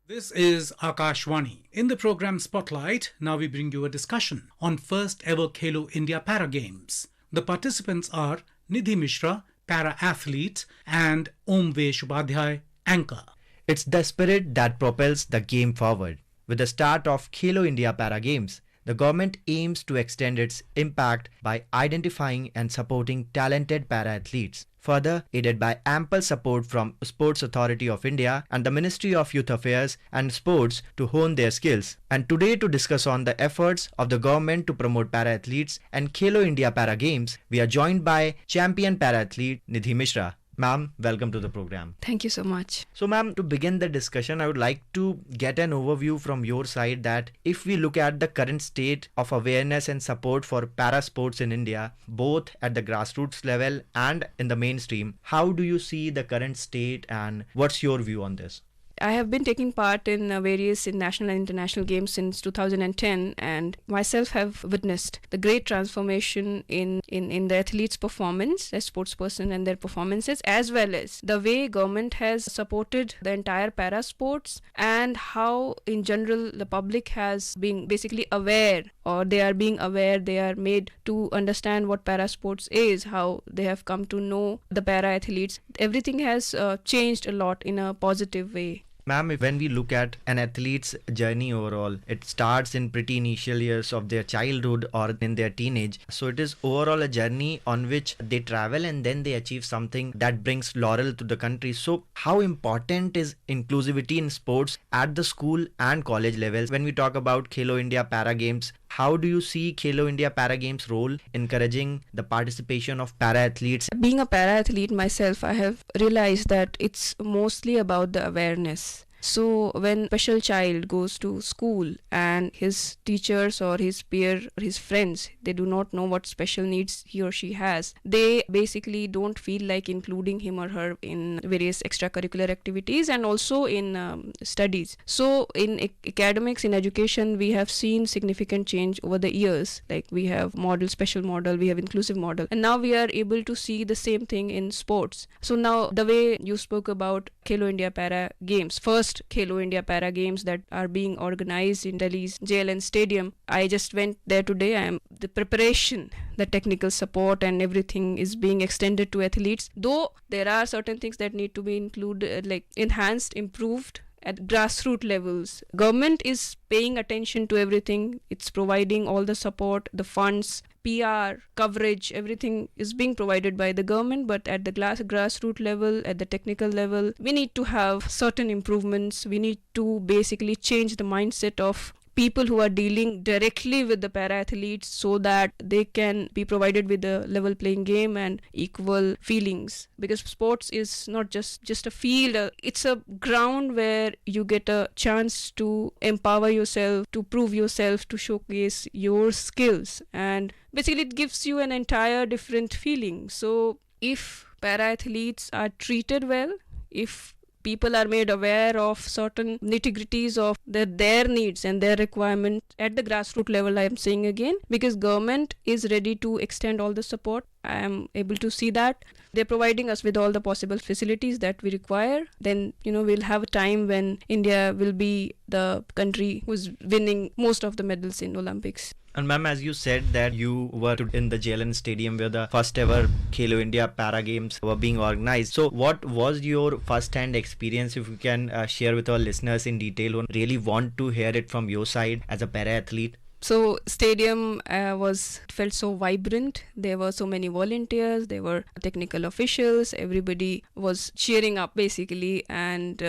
This is Akashwani. In the program Spotlight, now we bring you a discussion on first ever Khelo India Para Games. The participants are Nidhi Mishra, para athlete, and Omvesh Upadhyay, anchor. It's the spirit that propels the game forward. With the start of Khelo India Para Games, the government aims to extend its impact by identifying and supporting talented para-athletes, further aided by ample support from Sports Authority of India and the Ministry of Youth Affairs and Sports to hone their skills. And today to discuss on the efforts of the government to promote para-athletes and Khelo India Para Games, we are joined by champion para-athlete Nidhi Mishra. Ma'am, welcome to the program. Thank you so much. So ma'am, to begin the discussion, I would like to get an overview from your side that if we look at the current state of awareness and support for para sports in India, both at the grassroots level and in the mainstream, how do you see the current state and what's your view on this? I have been taking part in various national and international games since 2010 and myself have witnessed the great transformation in the athletes' performance as sportsperson and their performances, as well as the way government has supported the entire para sports and how in general the public has been basically aware, or they are being aware, they are made to understand what para sports is, how they have come to know the para athletes. Everything has changed a lot in a positive way. Ma'am, when we look at an athlete's journey overall, it starts in pretty initial years of their childhood or in their teenage. So it is overall a journey on which they travel and then they achieve something that brings laurel to the country. So how important is inclusivity in sports at the school and college levels? When we talk about Khelo India Para Games, how do you see Khelo India Para Games role encouraging the participation of para athletes? Being a para athlete myself, I have realized that it's mostly about the awareness. So when a special child goes to school and his teachers or his peer or his friends, they do not know what special needs he or she has, they basically don't feel like including him or her in various extracurricular activities and also in studies. So in academics, in education, we have seen significant change over the years. Like we have model, special model, we have inclusive model, and now we are able to see the same thing in sports. So now the way you spoke about Khelo India Para Games, first Khelo India Para Games that are being organized in Delhi's JLN Stadium. I just went there today. The preparation, the technical support and everything is being extended to athletes. Though there are certain things that need to be included, like enhanced, improved at grassroots levels. Government is paying attention to everything. It's providing all the support, the funds, PR, coverage, everything is being provided by the government, but at the grassroots level, at the technical level, we need to have certain improvements. We need to basically change the mindset of people who are dealing directly with the para athletes so that they can be provided with a level playing game and equal feelings, because sports is not just a field, it's a ground where you get a chance to empower yourself, to prove yourself, to showcase your skills, and basically it gives you an entire different feeling. So if para athletes are treated well, if people are made aware of certain nitty-gritties of their needs and their requirements at the grassroots level, I am saying again, because government is ready to extend all the support. I am able to see that they're providing us with all the possible facilities that we require. Then, we'll have a time when India will be the country who's winning most of the medals in Olympics. And ma'am, as you said that you were in the JLN Stadium where the first ever Khelo India Para Games were being organized. So what was your first-hand experience, if you can share with our listeners in detail, who really want to hear it from your side as a para-athlete? So stadium felt so vibrant. There were so many volunteers, there were technical officials, everybody was cheering up basically and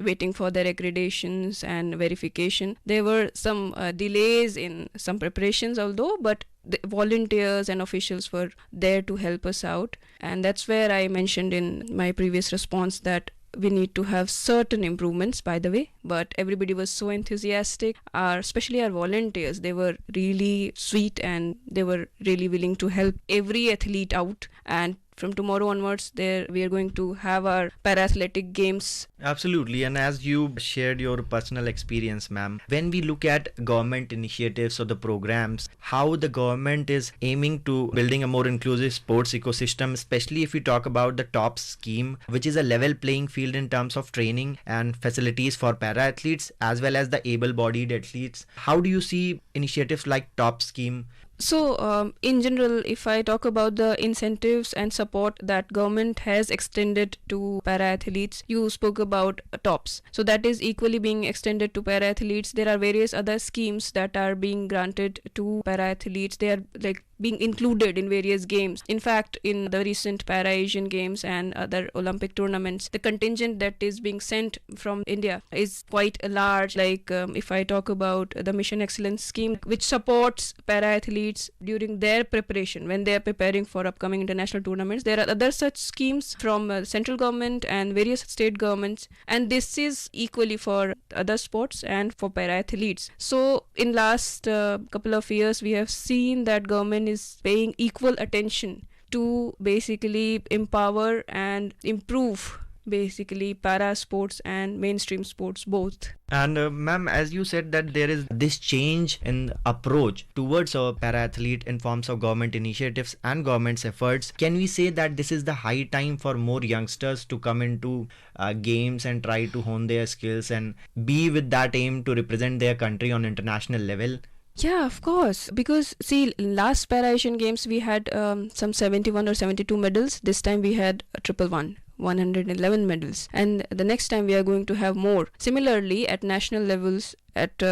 waiting for their accreditations and verification. There were some delays in some preparations although, but the volunteers and officials were there to help us out. And that's where I mentioned in my previous response that we need to have certain improvements, by the way, but everybody was so enthusiastic. Especially our volunteers, they were really sweet and they were really willing to help every athlete out and from tomorrow onwards, there we are going to have our para-athletic games. Absolutely. And as you shared your personal experience, ma'am, when we look at government initiatives or the programs, how the government is aiming to building a more inclusive sports ecosystem, especially if we talk about the TOPS scheme, which is a level playing field in terms of training and facilities for para athletes as well as the able-bodied athletes. How do you see initiatives like TOPS scheme? So, in general, if I talk about the incentives and support that government has extended to para-athletes, you spoke about TOPS. So that is equally being extended to para-athletes. There are various other schemes that are being granted to para-athletes. They are like being included in various games. In fact, in the recent Para-Asian Games and other Olympic tournaments, the contingent that is being sent from India is quite large. Like if I talk about the Mission Excellence scheme, which supports para-athletes during their preparation when they are preparing for upcoming international tournaments. There are other such schemes from central government and various state governments, and this is equally for other sports and for para-athletes. So in last couple of years, we have seen that government is paying equal attention to basically empower and improve basically para sports and mainstream sports both. And ma'am, as you said that there is this change in approach towards a para-athlete in forms of government initiatives and government's efforts, can we say that this is the high time for more youngsters to come into games and try to hone their skills and be with that aim to represent their country on international level? Yeah, of course. Because see, last Para-Asian Games we had some 71 or 72 medals. This time we had a triple one. 111 medals, and the next time we are going to have more. Similarly, at national levels, at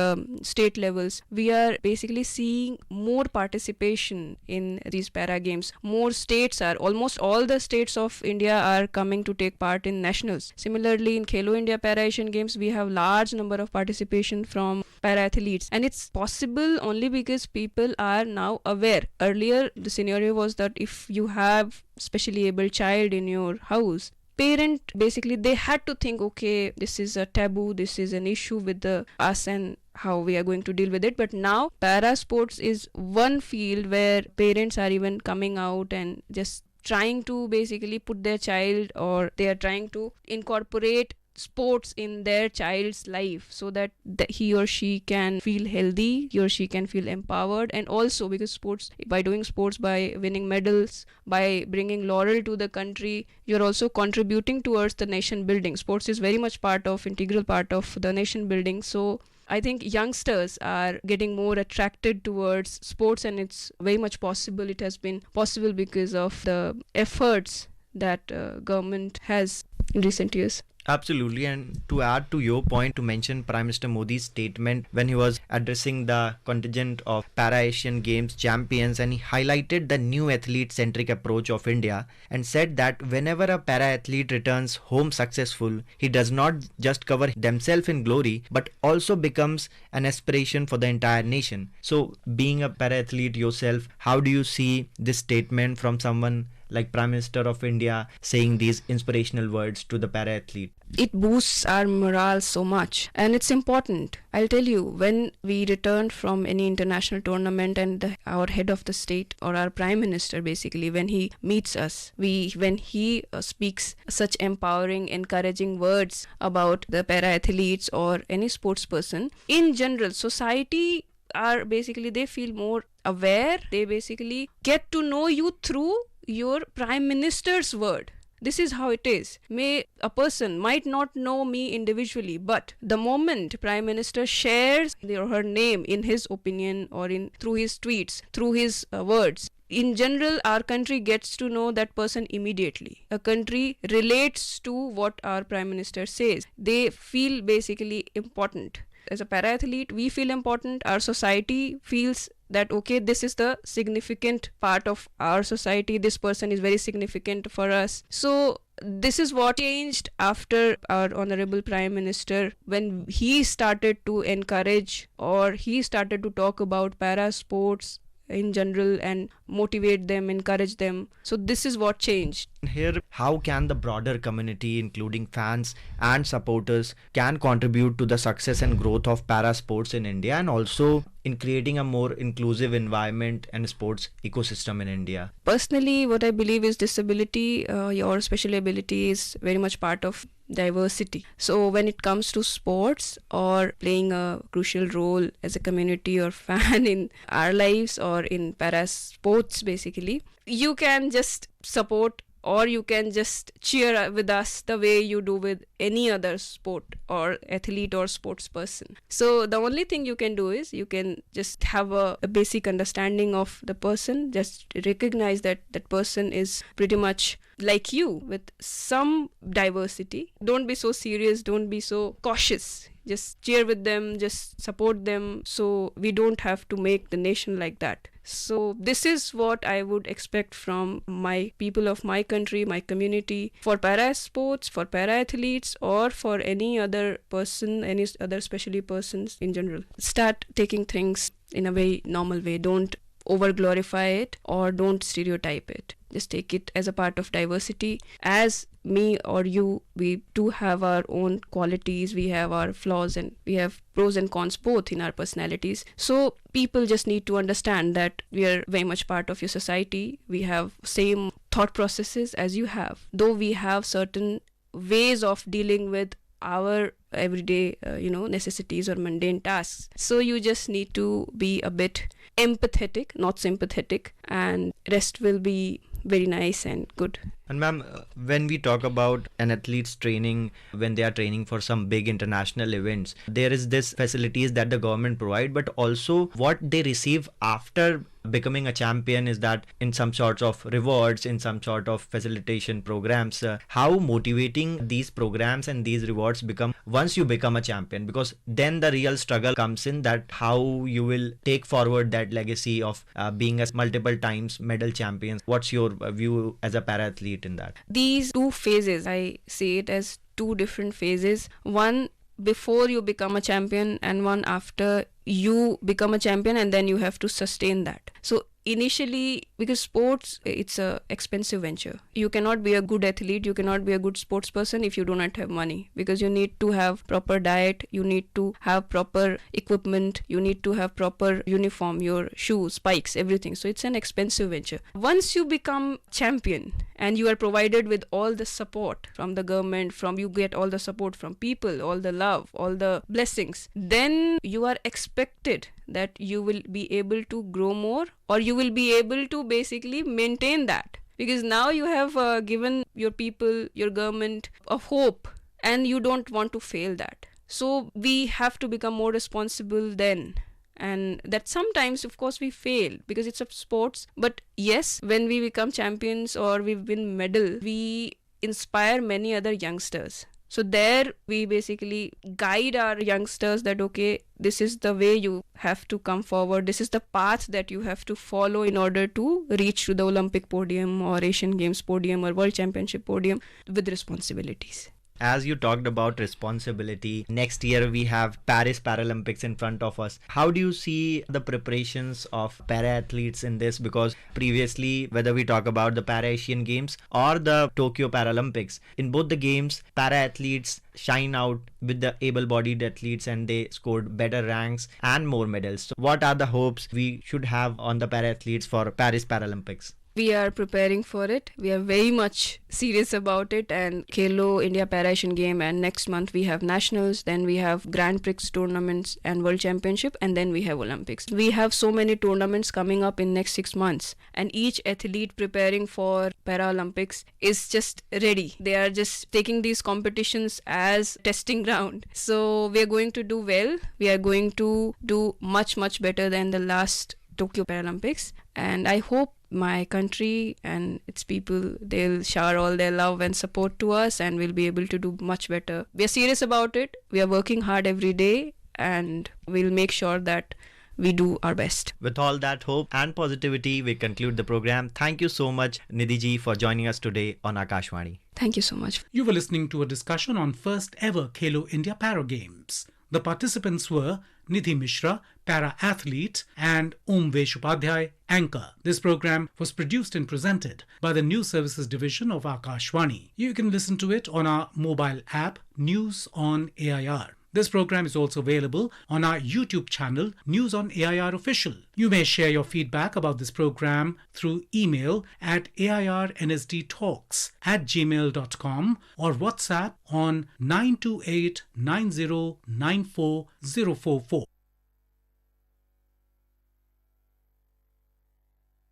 state levels, we are basically seeing more participation in these para games. More states are, almost all the states of India are coming to take part in nationals. Similarly, in Khelo India Para Asian Games, we have large number of participation from para athletes, and it's possible only because people are now aware. Earlier, the scenario was that if you have specially able child in your house, parent basically they had to think, okay, this is a taboo, this is an issue with us and how we are going to deal with it. But now para sports is one field where parents are even coming out and just trying to basically put their child, or they are trying to incorporate sports in their child's life so that he or she can feel healthy, he or she can feel empowered. And also because sports, by doing sports, by winning medals, by bringing laurel to the country, you're also contributing towards the nation building. Sports is very much integral part of the nation building. So I think youngsters are getting more attracted towards sports, and it's very much possible. It has been possible because of the efforts that government has in recent years. Absolutely. And to add to your point, to mention Prime Minister Modi's statement when he was addressing the contingent of Para-Asian Games champions, and he highlighted the new athlete-centric approach of India and said that whenever a para-athlete returns home successful, he does not just cover themselves in glory, but also becomes an aspiration for the entire nation. So being a para-athlete yourself, how do you see this statement from someone like Prime Minister of India saying these inspirational words to the para-athlete? It boosts our morale so much, and it's important. I'll tell you, when we returned from any international tournament and our head of the state or our Prime Minister basically, when he meets us, when he speaks such empowering, encouraging words about the para-athletes or any sports person, in general, society are basically, they feel more aware. They basically get to know you through your Prime Minister's word. This is how it is. A person might not know me individually, but the moment Prime Minister shares her name in his opinion or through his tweets, through his words, in general, our country gets to know that person immediately. A country relates to what our Prime Minister says. They feel basically important. As a para-athlete, we feel important. Our society feels that, okay, this is the significant part of our society. This person is very significant for us. So this is what changed after our Honorable Prime Minister, when he started to encourage or he started to talk about para sports in general and motivate them, encourage them. So this is what changed. Here, how can the broader community, including fans and supporters, can contribute to the success and growth of para sports in India, and also in creating a more inclusive environment and sports ecosystem in India? Personally, what I believe is disability, your special ability is very much part of diversity. So when it comes to sports or playing a crucial role as a community or fan in our lives or in para sports, basically, you can just support or you can just cheer with us the way you do with any other sport or athlete or sports person. So the only thing you can do is you can just have a basic understanding of the person, just recognize that that person is pretty much like you with some diversity. Don't be so serious, don't be so cautious. Just cheer with them, just support them, so we don't have to make the nation like that. So this is what I would expect from my people of my country, my community, for para sports, for para athletes, or for any other person, any other specially persons in general. Start taking things in a very normal way. Don't over glorify it or don't stereotype it. Just take it as a part of diversity. As me or you, we do have our own qualities, we have our flaws, and we have pros and cons both in our personalities. So people just need to understand that we are very much part of your society. We have same thought processes as you have, though we have certain ways of dealing with our everyday necessities or mundane tasks. So you just need to be a bit empathetic, not sympathetic, and rest will be very nice and good. And ma'am, when we talk about an athlete's training, when they are training for some big international events, there is this facilities that the government provide, but also what they receive after becoming a champion is that in some sorts of rewards, in some sort of facilitation programs. How motivating these programs and these rewards become once you become a champion, because then the real struggle comes in that how you will take forward that legacy of being a multiple times medal champion. What's your view as a para athlete in that? These two phases, I see it as two different phases. One before you become a champion and one after you become a champion, and then you have to sustain that. So initially, because sports, it's a expensive venture. You cannot be a good athlete, you cannot be a good sports person if you do not have money, because you need to have proper diet, you need to have proper equipment, you need to have proper uniform, your shoes, spikes, everything. So it's an expensive venture. Once you become champion and you are provided with all the support from the government, you get all the support from people, all the love, all the blessings, then you are expected that you will be able to grow more, or you will be able to basically maintain that, because now you have given your people, your government a hope, and you don't want to fail that. So we have to become more responsible then, and that sometimes of course we fail because it's a sports, but yes, when we become champions or we win medal, we inspire many other youngsters. So there we basically guide our youngsters that, okay, this is the way you have to come forward. This is the path that you have to follow in order to reach to the Olympic podium or Asian Games podium or World Championship podium with responsibilities. As you talked about responsibility, next year we have Paris Paralympics in front of us. How do you see the preparations of para athletes in this? Because previously, whether we talk about the Para Asian Games or the Tokyo Paralympics, in both the games, para athletes shine out with the able-bodied athletes and they scored better ranks and more medals. So what are the hopes we should have on the para athletes for Paris Paralympics? We are preparing for it. We are very much serious about it, and Khelo India Para Asian Game, and next month we have nationals, then we have Grand Prix tournaments and World Championship, and then we have Olympics. We have so many tournaments coming up in next 6 months, and each athlete preparing for Paralympics is just ready. They are just taking these competitions as testing ground. So we are going to do well. We are going to do much better than the last Tokyo Paralympics, and I hope my country and its people, they'll shower all their love and support to us, and we'll be able to do much better. We are serious about it. We are working hard every day, and we'll make sure that we do our best. With all that hope and positivity, we conclude the program. Thank you so much, Nidhi ji, for joining us today on Akashvani. Thank you so much. You were listening to a discussion on first ever Khelo India Para Games. The participants were Nidhi Mishra, para-athlete, and Om Veshupadhyay, anchor. This program was produced and presented by the News Services Division of Akashvani. You can listen to it on our mobile app, News on AIR. This program is also available on our YouTube channel, News on AIR Official. You may share your feedback about this program through email at airnsdtalks@gmail.com or WhatsApp on 928 90 94 044.